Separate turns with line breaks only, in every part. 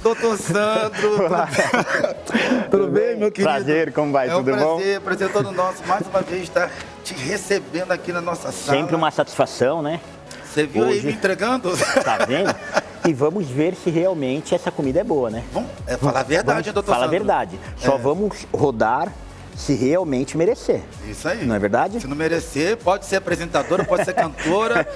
Doutor Sandro.
Olá.
Tudo bem, meu querido?
Prazer, como vai? Tudo bom?
Prazer todo nosso. Mais uma vez estar te recebendo aqui na nossa sala.
Sempre uma satisfação, né?
Você viu
Hoje...
aí me entregando?
Tá vendo? E vamos ver se realmente essa comida é boa, né?
Vamos falar a verdade, doutor
Fala a
Sandro.
verdade. Só vamos rodar se realmente merecer.
Isso aí.
Não é verdade?
Se não merecer, pode ser apresentadora, pode ser cantora.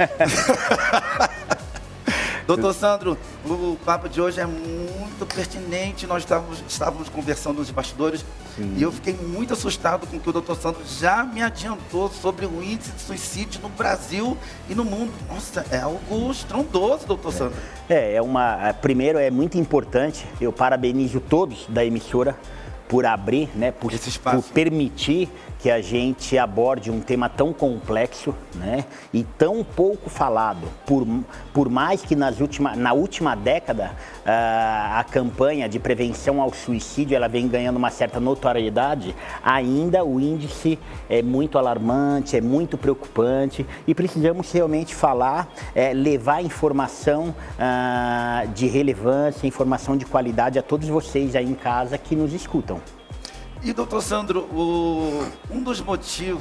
Doutor Sandro, o papo de hoje é muito pertinente. Nós estávamos conversando nos bastidores. Sim. E eu fiquei muito assustado com o que o doutor Sandro já me adiantou sobre o índice de suicídio no Brasil e no mundo. Nossa, é algo estrondoso, doutor Sandro.
Primeiro, é muito importante, eu parabenizo todos da emissora por abrir, né, por permitir que a gente aborde um tema tão complexo, né, e tão pouco falado. Por mais que na última década a campanha de prevenção ao suicídio ela vem ganhando uma certa notoriedade, ainda o índice é muito alarmante, é muito preocupante e precisamos realmente falar, levar informação de relevância, informação de qualidade a todos vocês aí em casa que nos escutam.
E, doutor Sandro,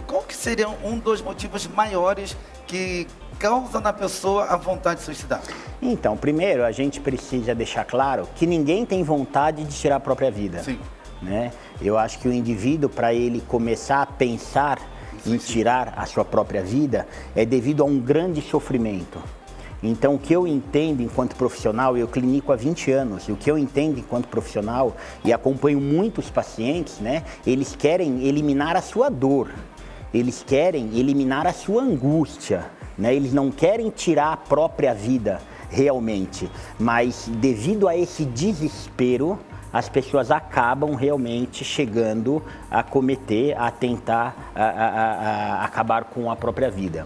qual que seria um dos motivos maiores que causa na pessoa a vontade de suicidar? Então, primeiro, a gente precisa deixar claro que ninguém tem vontade de tirar a própria vida. Sim.
Né? Eu acho que o indivíduo, para ele começar a pensar em tirar a sua própria vida, é devido a um grande sofrimento. Então, o que eu entendo enquanto profissional, eu clinico há 20 anos, e o que eu entendo enquanto profissional, e acompanho muitos pacientes, né? Eles querem eliminar a sua dor, eles querem eliminar a sua angústia, né? Eles não querem tirar a própria vida realmente, mas devido a esse desespero, as pessoas acabam realmente chegando a cometer, a tentar acabar com a própria vida.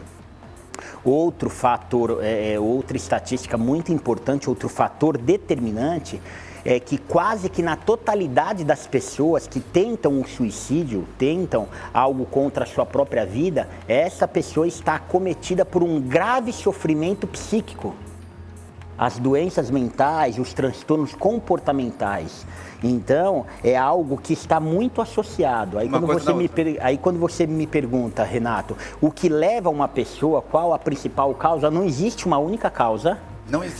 Outro fator, outra estatística muito importante, outro fator determinante é que quase que na totalidade das pessoas que tentam o suicídio, tentam algo contra a sua própria vida, essa pessoa está acometida por um grave sofrimento psíquico. As doenças mentais, os transtornos comportamentais. Então, é algo que está muito associado. Aí quando você me pergunta, Renato, o que leva uma pessoa, qual a principal causa, não existe uma única causa.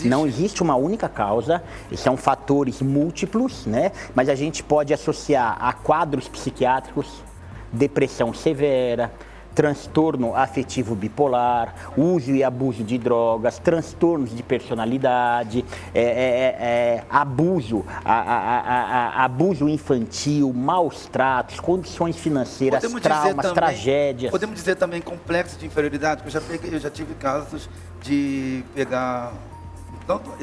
Não existe uma única causa, são fatores múltiplos, né? Mas a gente pode associar a quadros psiquiátricos, depressão severa, transtorno afetivo bipolar, uso e abuso de drogas, transtornos de personalidade, abuso infantil, maus tratos, condições financeiras, traumas, tragédias.
Podemos dizer também complexo de inferioridade, porque eu já tive casos de pegar,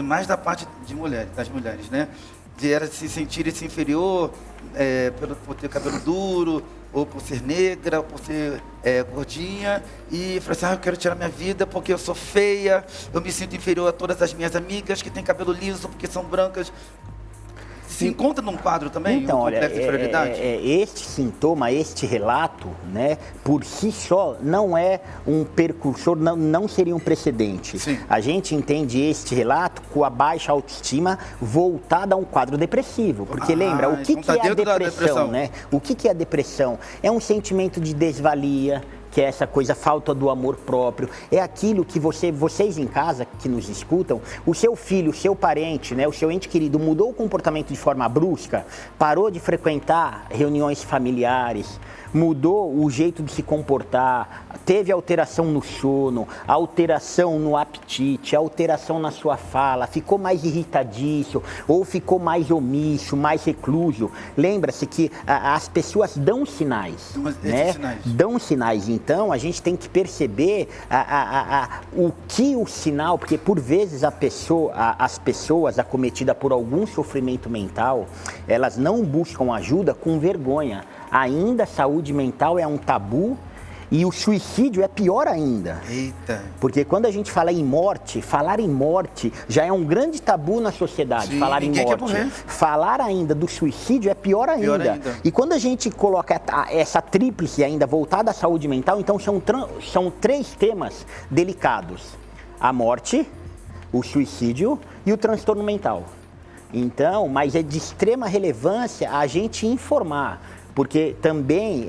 mais da parte das mulheres, né? De elas se sentirem inferior por ter cabelo duro, ou por ser negra, ou por ser gordinha, e falar assim, eu quero tirar minha vida porque eu sou feia, eu me sinto inferior a todas as minhas amigas que têm cabelo liso porque são brancas. Se encontra num quadro também,
então,
um complexo de inferioridade?
Este sintoma, este relato, né, por si só, não é um precursor, não seria um precedente. Sim. A gente entende este relato com a baixa autoestima voltada a um quadro depressivo. Porque lembra, o que é a depressão, né? O que é a depressão? É um sentimento de desvalia, que é essa coisa, falta do amor próprio, é aquilo que vocês em casa que nos escutam, o seu filho, o seu parente, né, o seu ente querido mudou o comportamento de forma brusca, parou de frequentar reuniões familiares, mudou o jeito de se comportar, teve alteração no sono, alteração no apetite, alteração na sua fala, ficou mais irritadiço ou ficou mais omisso, mais recluso. Lembra-se que as pessoas dão sinais, né? Dão sinais. Então, a gente tem que perceber o que o sinal, porque por vezes as pessoas acometidas por algum sofrimento mental, elas não buscam ajuda com vergonha. Ainda a saúde mental é um tabu e o suicídio é pior ainda. Eita! Porque quando a gente fala em morte, falar em morte já é um grande tabu na sociedade. Sim, falar em morte. Falar ainda do suicídio é pior ainda. E quando a gente coloca essa tríplice ainda voltada à saúde mental, então são três temas delicados: a morte, o suicídio e o transtorno mental. Então, mas é de extrema relevância a gente informar, porque também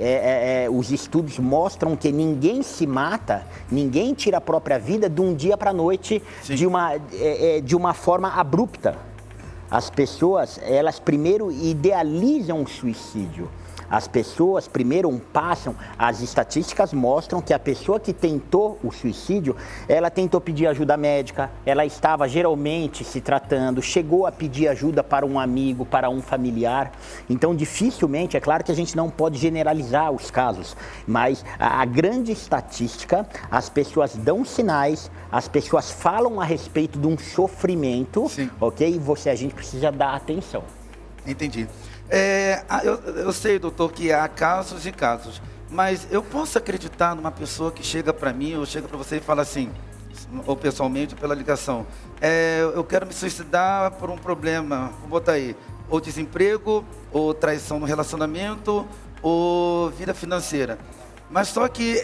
os estudos mostram que ninguém se mata, ninguém tira a própria vida de um dia para a noite de uma forma abrupta. As pessoas, elas primeiro idealizam o suicídio. As pessoas primeiro passam, as estatísticas mostram que a pessoa que tentou o suicídio, ela tentou pedir ajuda médica, ela estava geralmente se tratando, chegou a pedir ajuda para um amigo, para um familiar. Então, dificilmente, é claro que a gente não pode generalizar os casos, mas a grande estatística, as pessoas dão sinais, as pessoas falam a respeito de um sofrimento, ok? E a gente precisa dar atenção.
Entendi. Eu sei, doutor, que há casos e casos, mas eu posso acreditar numa pessoa que chega para mim ou chega para você e fala assim, ou pessoalmente, pela ligação, eu quero me suicidar por um problema, vou botar aí, ou desemprego, ou traição no relacionamento, ou vida financeira. Mas só que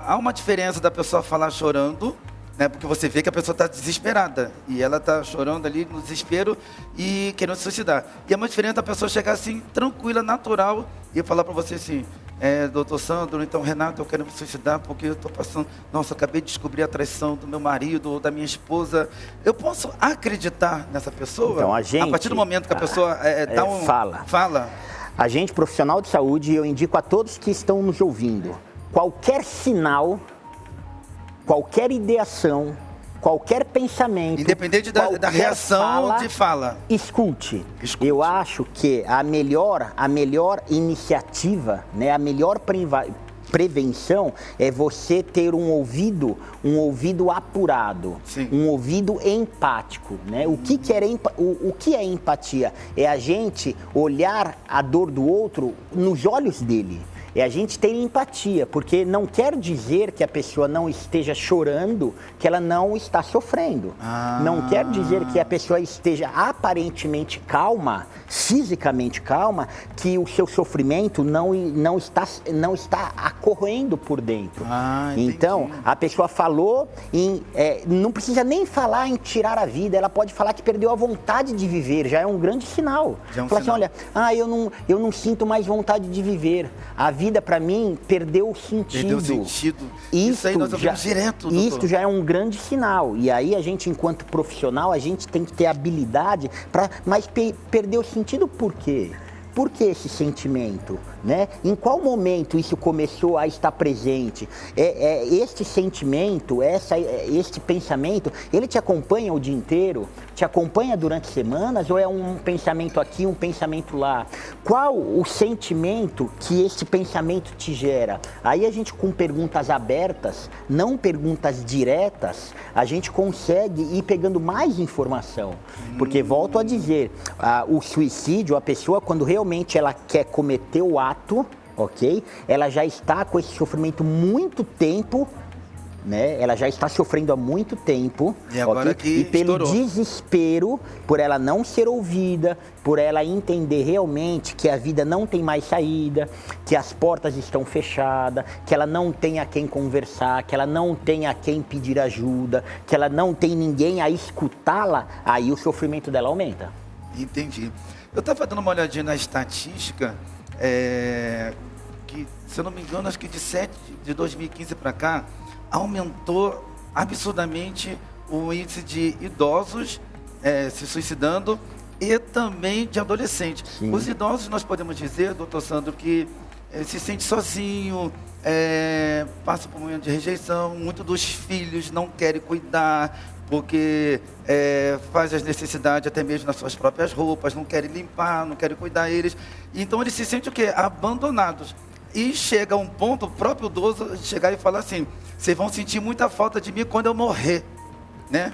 há uma diferença da pessoa falar chorando, né, porque você vê que a pessoa está desesperada e ela está chorando ali no desespero e querendo se suicidar. E é muito diferente a pessoa chegar assim, tranquila, natural, e falar para você assim, doutor Sandro, então Renato, eu quero me suicidar porque eu estou passando, nossa, eu acabei de descobrir a traição do meu marido ou da minha esposa. Eu posso acreditar nessa pessoa?
Então,
a partir do momento que a pessoa fala.
A gente, profissional de saúde, eu indico a todos que estão nos ouvindo, qualquer sinal, qualquer ideação, qualquer pensamento,
independente da reação de fala,
escute. Eu acho que a melhor iniciativa, né, a melhor prevenção é você ter um ouvido apurado, um ouvido empático, né? O que é empatia? É a gente olhar a dor do outro nos olhos dele. É a gente ter empatia, porque não quer dizer que a pessoa não esteja chorando, que ela não está sofrendo. Não quer dizer que a pessoa esteja aparentemente calma, fisicamente calma, que o seu sofrimento não está ocorrendo por dentro. Então, a pessoa falou não precisa nem falar em tirar a vida, ela pode falar que perdeu a vontade de viver, já é um grande sinal. Fala assim, olha, eu não sinto mais vontade de viver. A vida, para mim, perdeu o sentido.
Perdeu o sentido. Isso aí nós ouvimos direto, doutor.
Isso já é um grande sinal. E aí, a gente, enquanto profissional, a gente tem que ter habilidade para... Mas perdeu o sentido por quê? Por que esse sentimento? Né? Em qual momento isso começou a estar presente? Este sentimento, este pensamento, ele te acompanha o dia inteiro? Te acompanha durante semanas ou é um pensamento aqui, um pensamento lá? Qual o sentimento que este pensamento te gera? Aí a gente, com perguntas abertas, não perguntas diretas, a gente consegue ir pegando mais informação. Porque, volto a dizer, o suicídio, a pessoa, quando realmente ela quer cometer o ato, ok? Ela já está com esse sofrimento muito tempo, né? Ela já está sofrendo há muito tempo.
E agora
okay? E pelo desespero, por ela não ser ouvida, por ela entender realmente que a vida não tem mais saída, que as portas estão fechadas, que ela não tem a quem conversar, que ela não tem a quem pedir ajuda, que ela não tem ninguém a escutá-la, aí o sofrimento dela aumenta.
Entendi. Eu estava dando uma olhadinha na estatística, que, se eu não me engano, acho que de 2015 para cá, aumentou absurdamente o índice de idosos se suicidando e também de adolescentes. Sim. Os idosos, nós podemos dizer, doutor Sandro, que se sente sozinho, passa por um momento de rejeição, muitos dos filhos não querem cuidar, porque faz as necessidades até mesmo nas suas próprias roupas, não querem limpar, não querem cuidar deles. Então eles se sentem o quê? Abandonados. E chega um ponto, o próprio idoso chegar e falar assim, vocês vão sentir muita falta de mim quando eu morrer. Né?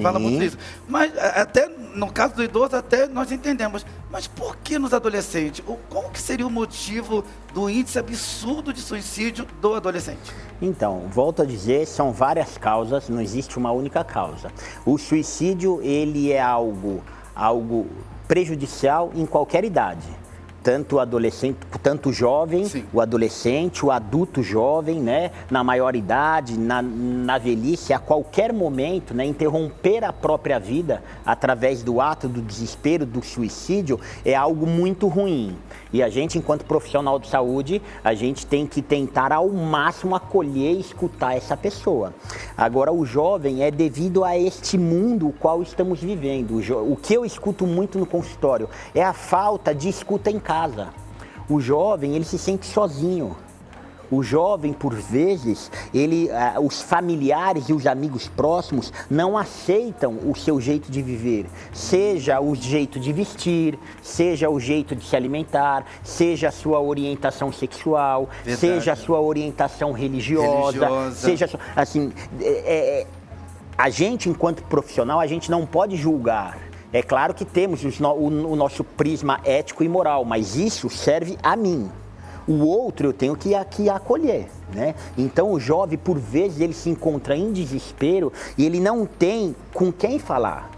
Fala muito isso. Mas até no caso do idoso, até nós entendemos. Mas por que nos adolescentes? Qual que seria o motivo do índice absurdo de suicídio do adolescente?
Então, volto a dizer, são várias causas, não existe uma única causa. O suicídio, ele é algo prejudicial em qualquer idade. tanto o adolescente, tanto o jovem,
Sim.
o adolescente, o adulto jovem, né, na maior idade, na velhice, a qualquer momento, né, interromper a própria vida através do ato do desespero, do suicídio, é algo muito ruim. E a gente, enquanto profissional de saúde, a gente tem que tentar ao máximo acolher e escutar essa pessoa. Agora, o jovem é devido a este mundo o qual estamos vivendo. O que eu escuto muito no consultório é a falta de escuta em casa. O jovem, ele se sente sozinho. O jovem, por vezes, os familiares e os amigos próximos não aceitam o seu jeito de viver. Seja o jeito de vestir, seja o jeito de se alimentar, seja a sua orientação sexual,
Verdade.
seja a sua orientação religiosa. Seja assim, a gente, enquanto profissional, a gente não pode julgar. É claro que temos o nosso prisma ético e moral, mas isso serve a mim. O outro eu tenho que acolher, né? Então o jovem, por vezes, ele se encontra em desespero e ele não tem com quem falar.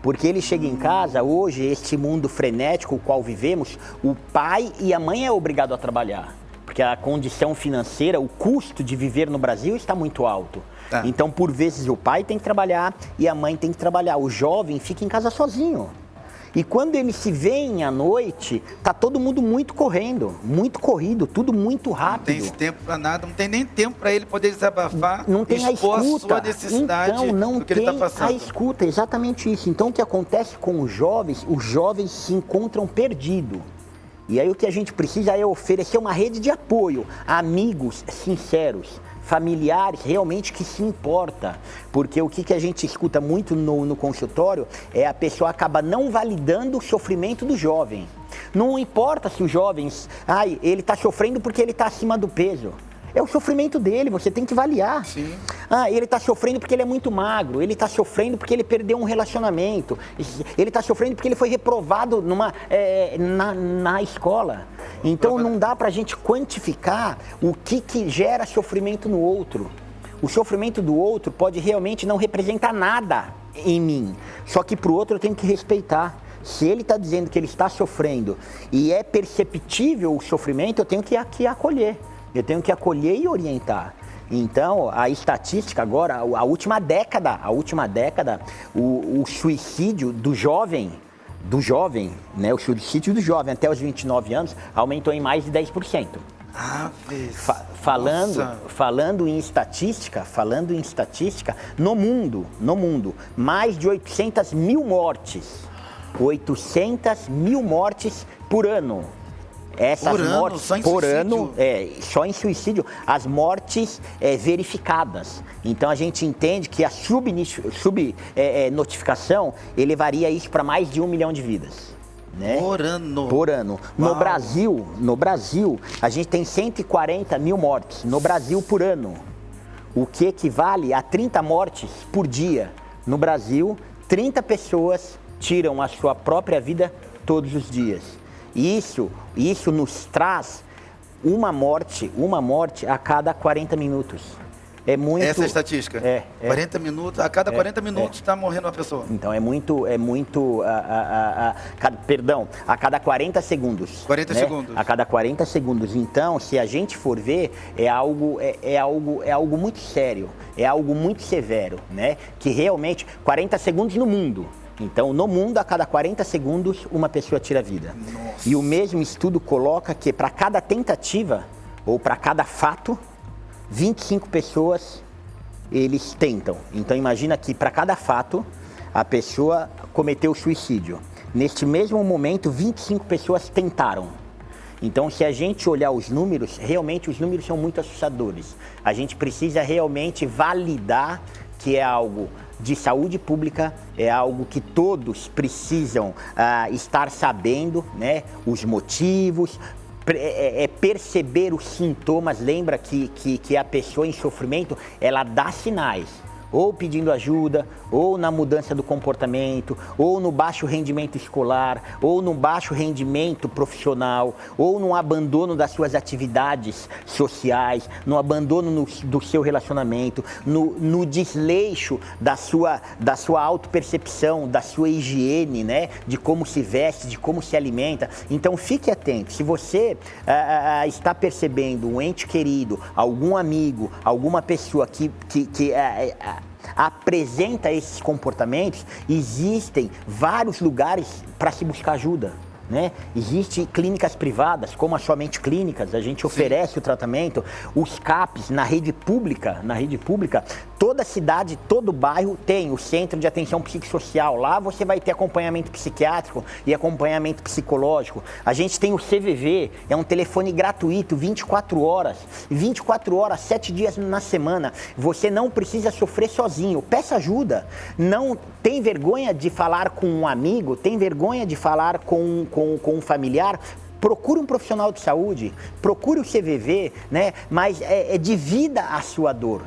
Porque ele chega em casa, hoje, este mundo frenético o qual vivemos, o pai e a mãe é obrigado a trabalhar. Porque a condição financeira, o custo de viver no Brasil está muito alto. Então, por vezes, o pai tem que trabalhar e a mãe tem que trabalhar. O jovem fica em casa sozinho. E quando eles se veem à noite, tá todo mundo muito correndo, muito corrido, tudo muito rápido.
Não tem tempo para nada, não tem nem tempo para ele poder desabafar,
não tem
expor
a escuta.
A sua necessidade
então, não
do que ele está
tem
passando.
a escuta, exatamente isso. Então, o que acontece com os jovens se encontram perdidos. E aí o que a gente precisa é oferecer uma rede de apoio, amigos sinceros, familiares realmente que se importa, porque o que a gente escuta muito no consultório é a pessoa acaba não validando o sofrimento do jovem. Não importa se o jovem, ele está sofrendo porque ele está acima do peso. É o sofrimento dele, você tem que avaliar.
Sim.
Ele está sofrendo porque ele é muito magro, ele está sofrendo porque ele perdeu um relacionamento, ele está sofrendo porque ele foi reprovado na escola. Então não dá para a gente quantificar o que gera sofrimento no outro. O sofrimento do outro pode realmente não representar nada em mim, só que para o outro eu tenho que respeitar. Se ele está dizendo que ele está sofrendo e é perceptível o sofrimento, eu tenho que acolher. Eu tenho que acolher e orientar. Então, a estatística agora, a última década, o suicídio do jovem, né? O suicídio do jovem até os 29 anos aumentou em mais de 10%. Falando em estatística, no mundo, mais de 800 mil mortes. 800 mil mortes por ano. Essas mortes
só em
por
suicídio?
ano, só em suicídio, as mortes verificadas. Então a gente entende que a subnotificação elevaria isso para mais de 1 milhão de vidas. Né? Por ano. No Brasil, a gente tem 140 mil mortes no Brasil por ano. O que equivale a 30 mortes por dia. No Brasil, 30 pessoas tiram a sua própria vida todos os dias. Isso nos traz uma morte a cada 40 minutos. É muito...
Essa é a estatística? 40 minutos, a cada 40 minutos está morrendo uma pessoa.
Então a cada 40 segundos.
40 segundos.
A cada 40 segundos. Então, se a gente for ver, é algo muito sério, é algo muito severo, né? Que realmente, 40 segundos no mundo. Então, no mundo, a cada 40 segundos, uma pessoa tira a vida.
Nossa.
E o mesmo estudo coloca que para cada tentativa, ou para cada fato, 25 pessoas, eles tentam. Então, imagina que para cada fato, a pessoa cometeu suicídio. Neste mesmo momento, 25 pessoas tentaram. Então, se a gente olhar os números, realmente os números são muito assustadores. A gente precisa realmente validar que é algo de saúde pública, é algo que todos precisam estar sabendo, né? Os motivos, perceber os sintomas. Lembra que a pessoa em sofrimento, ela dá sinais. ou pedindo ajuda, ou na mudança do comportamento, ou no baixo rendimento escolar, ou no baixo rendimento profissional, ou no abandono das suas atividades sociais, no abandono do seu relacionamento, no desleixo da sua autopercepção, da sua higiene, né? De como se veste, de como se alimenta. Então fique atento, se você está percebendo um ente querido, algum amigo, alguma pessoa que apresenta esses comportamentos, existem vários lugares para se buscar ajuda. Né? Existem clínicas privadas, como a Somente Clínicas, a gente oferece o tratamento, os CAPs na rede pública, toda cidade, todo bairro tem o Centro de Atenção Psicossocial, lá você vai ter acompanhamento psiquiátrico e acompanhamento psicológico. A gente tem o CVV, é um telefone gratuito, 24 horas, 7 dias na semana, você não precisa sofrer sozinho, peça ajuda, não tem vergonha de falar com um amigo, tem vergonha de falar com um familiar, procure um profissional de saúde, procure o CVV, né? Mas divida a sua dor,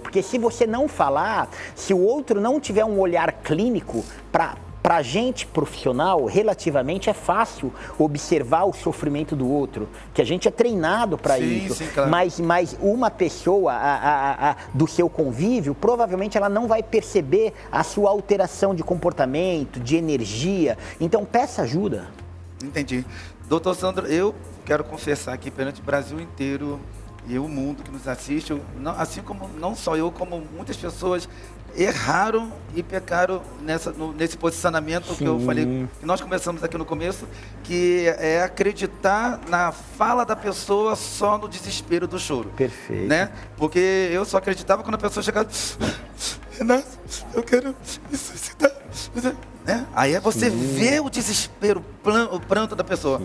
porque se você não falar, se o outro não tiver um olhar clínico para a gente profissional, relativamente é fácil observar o sofrimento do outro, que a gente é treinado para isso. Sim, claro. Mas uma pessoa do seu convívio, provavelmente ela não vai perceber a sua alteração de comportamento, de energia. Então, peça ajuda.
Entendi. Doutor Sandro, eu quero confessar aqui perante o Brasil inteiro e o mundo que nos assiste, assim como não só eu, como muitas pessoas erraram e pecaram nesse posicionamento que eu falei, que nós começamos aqui no começo, que é acreditar na fala da pessoa só no desespero do choro.
Perfeito.
Né? Porque eu só acreditava quando a pessoa chegava, Renato, eu quero me suicidar. Né? Aí você vê o desespero, o pranto da pessoa.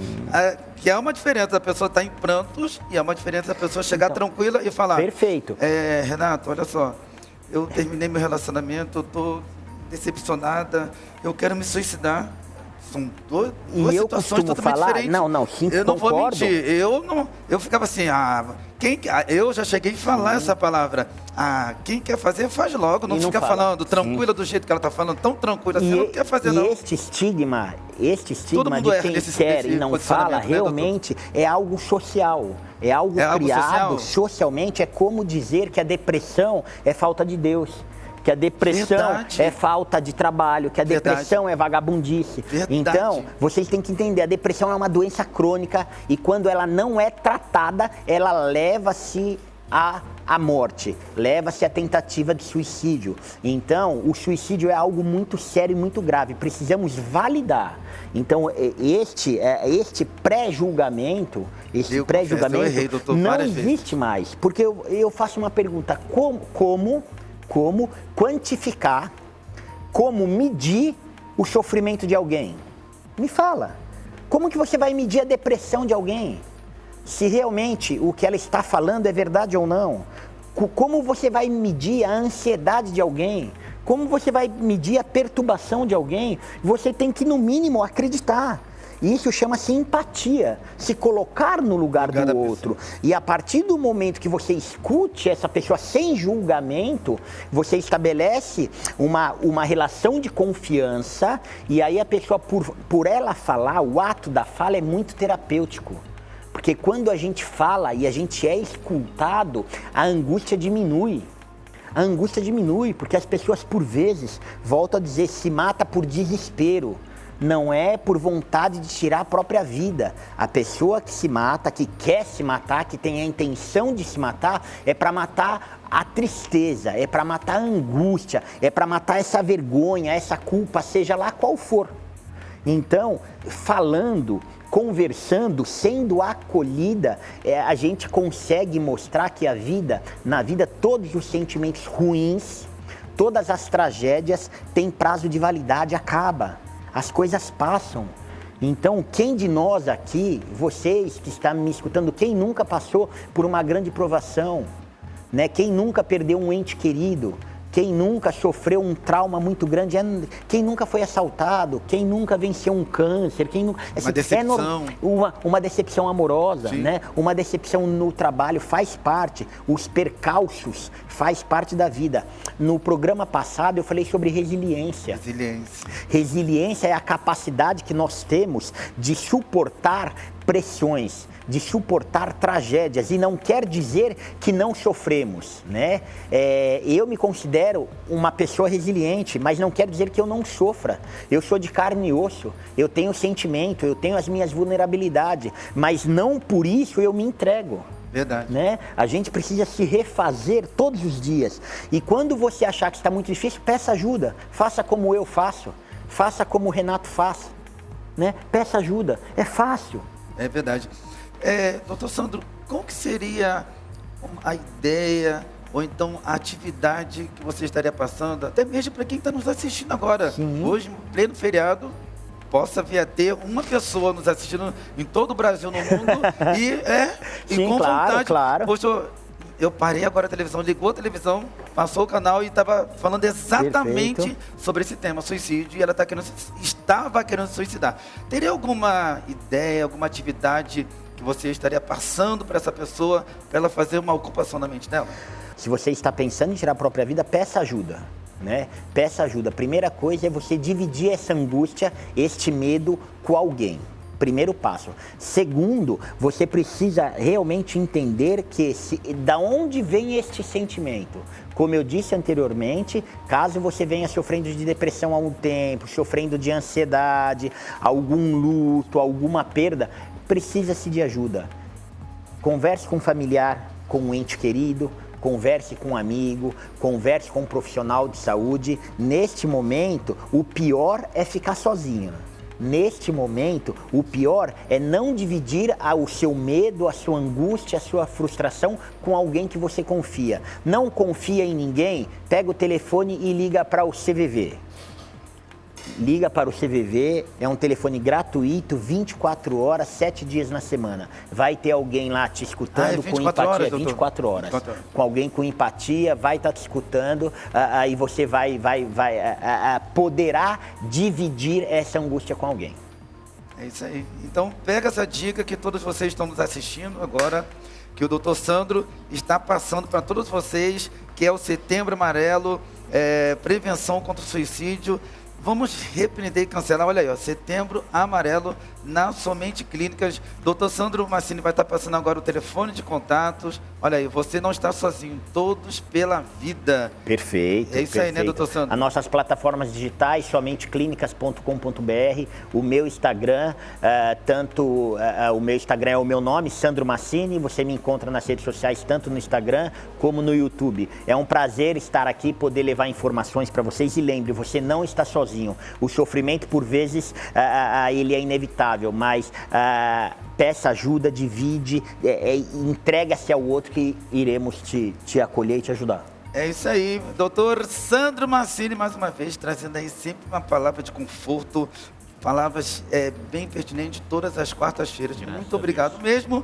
Que é uma diferença da pessoa estar em prantos e é uma diferença da pessoa chegar tranquila e falar.
Perfeito.
Renato, olha só, eu terminei meu relacionamento, eu estou decepcionada, eu quero me suicidar. São duas situações totalmente diferentes.
Eu
não vou mentir, eu ficava assim, eu já cheguei a falar essa palavra. Quem quer fazer, faz logo, não fica falando tranquila do jeito que ela está falando, tão tranquila assim, não quer fazer não.
Este estigma de quem quer e não fala, realmente é algo social. É algo criado socialmente, é como dizer que a depressão é falta de Deus. Que a depressão é falta de trabalho, que a depressão é vagabundice. Então, vocês têm que entender, a depressão é uma doença crônica e quando ela não é tratada, ela leva-se à morte, leva-se à tentativa de suicídio. Então, o suicídio é algo muito sério e muito grave, precisamos validar. Então, este pré-julgamento, não existe mais. Porque eu faço uma pergunta, como quantificar, como medir o sofrimento de alguém? Me fala, como que você vai medir a depressão de alguém? Se realmente o que ela está falando é verdade ou não? Como você vai medir a ansiedade de alguém? Como você vai medir a perturbação de alguém? Você tem que, no mínimo, acreditar. Isso chama-se empatia, se colocar no lugar do outro. E a partir do momento que você escute essa pessoa sem julgamento, você estabelece uma relação de confiança e aí a pessoa, por ela falar, o ato da fala é muito terapêutico. Porque quando a gente fala e a gente é escutado, a angústia diminui. A angústia diminui porque as pessoas, por vezes, volto a dizer, se mata por desespero. Não é por vontade de tirar a própria vida. A pessoa que se mata, que quer se matar, que tem a intenção de se matar, é para matar a tristeza, é para matar a angústia, é para matar essa vergonha, essa culpa, seja lá qual for. Então, falando, conversando, sendo acolhida, a gente consegue mostrar que na vida, todos os sentimentos ruins, todas as tragédias têm prazo de validade, acaba. As coisas passam. Então, quem de nós aqui, vocês que estão me escutando, quem nunca passou por uma grande provação, né? Quem nunca perdeu um ente querido, quem nunca sofreu um trauma muito grande, quem nunca foi assaltado, quem nunca venceu um câncer, quem nunca...
Uma decepção.
Uma decepção amorosa,
Sim.
né? Uma decepção no trabalho faz parte, os percalços faz parte da vida. No programa passado eu falei sobre resiliência.
Resiliência.
Resiliência é a capacidade que nós temos de suportar pressões, de suportar tragédias, e não quer dizer que não sofremos, né? Eu me considero uma pessoa resiliente, mas não quer dizer que eu não sofra. Eu sou de carne e osso, eu tenho sentimento, eu tenho as minhas vulnerabilidades, mas não por isso eu me entrego.
Verdade.
Né? A gente precisa se refazer todos os dias. E quando você achar que está muito difícil, peça ajuda. Faça como eu faço. Faça como o Renato faz. Né? Peça ajuda. É fácil.
É verdade. Doutor Sandro, qual que seria a ideia ou então a atividade que você estaria passando, até mesmo para quem está nos assistindo agora?
Sim.
Hoje, em pleno feriado, possa vir a ter uma pessoa nos assistindo em todo o Brasil, no mundo, e
Sim,
com
claro,
vontade.
claro.
Poxa, eu parei agora a televisão, ligou a televisão, passou o canal e estava falando exatamente
Perfeito.
sobre esse tema, suicídio, e ela estava querendo se suicidar. Teria alguma ideia, alguma atividade que você estaria passando para essa pessoa, para ela fazer uma ocupação na mente dela?
Se você está pensando em tirar a própria vida, peça ajuda. Né? Peça ajuda. Primeira coisa é você dividir essa angústia, este medo com alguém. Primeiro passo. Segundo, você precisa realmente entender da onde vem este sentimento. Como eu disse anteriormente, caso você venha sofrendo de depressão há um tempo, sofrendo de ansiedade, algum luto, alguma perda, precisa-se de ajuda. Converse com um familiar, com um ente querido, converse com um amigo, converse com um profissional de saúde. Neste momento, o pior é ficar sozinho. Neste momento, o pior é não dividir o seu medo, a sua angústia, a sua frustração com alguém que você confia. Não confia em ninguém, pega o telefone e liga para o CVV. Liga para o CVV, é um telefone gratuito, 24 horas, 7 dias na semana. Vai ter alguém lá te escutando com empatia,
horas,
24 horas.
24 horas.
Com alguém com empatia, vai estar te escutando, aí você poderá dividir essa angústia com alguém.
É isso aí. Então, pega essa dica que todos vocês estão nos assistindo agora, que o Dr. Sandro está passando para todos vocês, que é o Setembro Amarelo, prevenção contra o suicídio. Vamos repreender e cancelar, olha aí, ó, Setembro Amarelo na Somente Clínicas. Dr. Sandro Massini vai estar passando agora o telefone de contatos. Olha aí, você não está sozinho, todos pela vida.
Perfeito.
É isso aí, né, Dr. Sandro?
As nossas plataformas digitais, somenteclinicas.com.br, o meu Instagram, o meu Instagram é o meu nome, Sandro Massini, você me encontra nas redes sociais, tanto no Instagram como no YouTube. É um prazer estar aqui, poder levar informações para vocês, e lembre, você não está sozinho. O sofrimento, por vezes, ele é inevitável, mas peça ajuda, divide, entrega-se ao outro que iremos te acolher e te ajudar.
É isso aí, doutor Sandro Massini, mais uma vez, trazendo aí sempre uma palavra de conforto, palavras bem pertinentes todas as quartas-feiras. Muito obrigado mesmo.